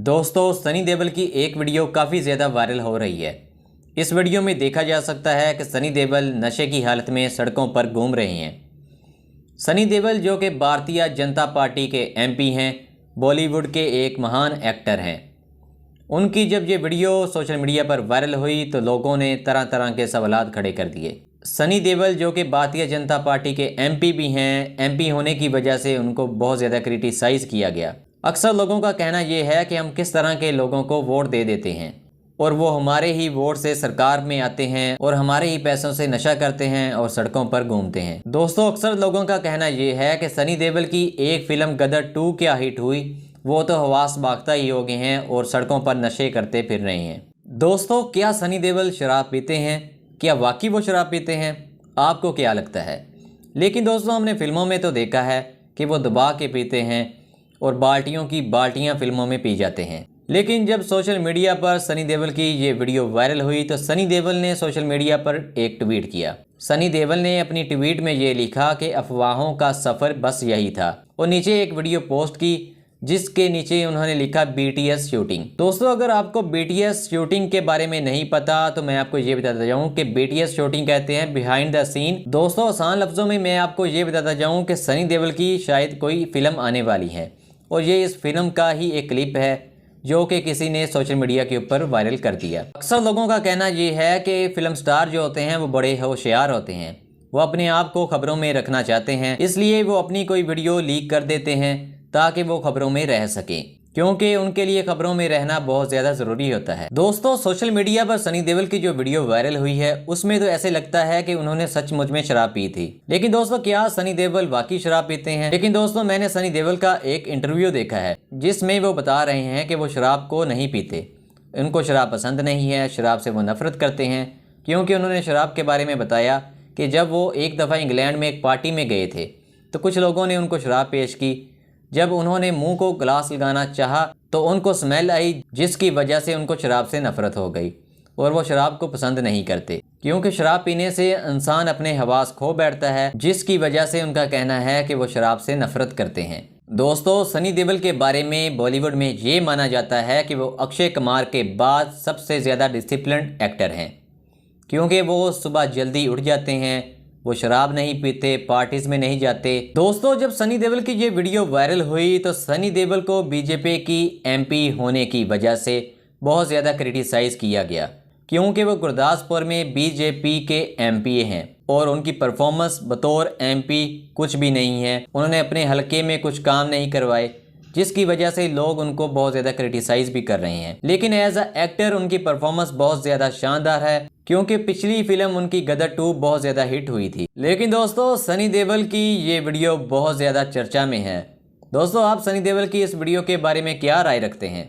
दोस्तों, सनी देओल की एक वीडियो काफ़ी ज़्यादा वायरल हो रही है। इस वीडियो में देखा जा सकता है कि सनी देओल नशे की हालत में सड़कों पर घूम रहे हैं। सनी देओल जो कि भारतीय जनता पार्टी के एमपी हैं, बॉलीवुड के एक महान एक्टर हैं। उनकी जब ये वीडियो सोशल मीडिया पर वायरल हुई तो लोगों ने तरह तरह के सवालात खड़े कर दिए। सनी देओल जो कि भारतीय जनता पार्टी के एमपी भी हैं, एमपी होने की वजह से उनको बहुत ज़्यादा क्रिटिसाइज़ किया गया। अक्सर लोगों का कहना यह है कि हम किस तरह के लोगों को वोट दे देते हैं और वो हमारे ही वोट से सरकार में आते हैं और हमारे ही पैसों से नशा करते हैं और सड़कों पर घूमते हैं। दोस्तों, अक्सर लोगों का कहना यह है कि सनी देओल की एक फिल्म गदर 2 क्या हिट हुई, वो तो हवास बागता ही हो गए हैं और सड़कों पर नशे करते फिर रहे हैं। दोस्तों, क्या सनी देओल शराब पीते हैं? क्या वाकई वो शराब पीते हैं? आपको क्या लगता है? लेकिन दोस्तों, हमने फिल्मों में तो देखा है कि वो दबा के पीते हैं और बाल्टियों की बाल्टियां फिल्मों में पी जाते हैं। लेकिन जब सोशल मीडिया पर सनी देओल की ये वीडियो वायरल हुई तो सनी देओल ने सोशल मीडिया पर एक ट्वीट किया। सनी देओल ने अपनी ट्वीट में ये लिखा कि अफवाहों का सफ़र बस यही था और नीचे एक वीडियो पोस्ट की जिसके नीचे उन्होंने लिखा BTS शूटिंग। दोस्तों, अगर आपको BTS शूटिंग के बारे में नहीं पता तो मैं आपको ये बताता जाऊं कि BTS शूटिंग कहते हैं बिहाइंड द सीन। दोस्तों, आसान लफ्ज़ों में मैं आपको ये बताता जाऊं कि सनी देओल की शायद कोई फिल्म आने वाली है और ये इस फिल्म का ही एक क्लिप है जो कि किसी ने सोशल मीडिया के ऊपर वायरल कर दिया। अक्सर लोगों का कहना ये है कि फिल्म स्टार जो होते हैं वो बड़े होशियार होते हैं, वो अपने आप को खबरों में रखना चाहते हैं, इसलिए वो अपनी कोई वीडियो लीक कर देते हैं ताकि वो खबरों में रह सके, क्योंकि उनके लिए खबरों में रहना बहुत ज़्यादा ज़रूरी होता है। दोस्तों, सोशल मीडिया पर सनी देओल की जो वीडियो वायरल हुई है उसमें तो ऐसे लगता है कि उन्होंने सचमुच में शराब पी थी। लेकिन दोस्तों, क्या सनी देओल वाकई शराब पीते हैं? लेकिन दोस्तों, मैंने सनी देओल का एक इंटरव्यू देखा है जिसमें वो बता रहे हैं कि वो शराब को नहीं पीते, उनको शराब पसंद नहीं है, शराब से वो नफरत करते हैं। क्योंकि उन्होंने शराब के बारे में बताया कि जब वो एक दफ़ा इंग्लैंड में एक पार्टी में गए थे तो कुछ लोगों ने उनको शराब पेश की। जब उन्होंने मुंह को ग्लास लगाना चाहा तो उनको स्मेल आई, जिसकी वजह से उनको शराब से नफरत हो गई और वो शराब को पसंद नहीं करते, क्योंकि शराब पीने से इंसान अपने हवास खो बैठता है, जिसकी वजह से उनका कहना है कि वो शराब से नफरत करते हैं। दोस्तों, सनी देओल के बारे में बॉलीवुड में ये माना जाता है कि वो अक्षय कुमार के बाद सबसे ज़्यादा डिसिप्लिन्ड एक्टर हैं, क्योंकि वो सुबह जल्दी उठ जाते हैं, वो शराब नहीं पीते, पार्टीज में नहीं जाते। दोस्तों, जब सनी देओल की ये वीडियो वायरल हुई तो सनी देओल को बीजेपी की एमपी होने की वजह से बहुत ज़्यादा क्रिटिसाइज़ किया गया, क्योंकि वो गुरदासपुर में बीजेपी के एमपी हैं और उनकी परफॉर्मेंस बतौर एमपी कुछ भी नहीं है। उन्होंने अपने हलके में कुछ काम नहीं करवाए, जिसकी वजह से लोग उनको बहुत ज़्यादा क्रिटिसाइज़ भी कर रहे हैं। लेकिन एज अ एक्टर उनकी परफॉर्मेंस बहुत ज़्यादा शानदार है, क्योंकि पिछली फिल्म उनकी गदर 2 बहुत ज़्यादा हिट हुई थी। लेकिन दोस्तों, सनी देओल की ये वीडियो बहुत ज़्यादा चर्चा में है। दोस्तों, आप सनी देओल की इस वीडियो के बारे में क्या राय रखते हैं?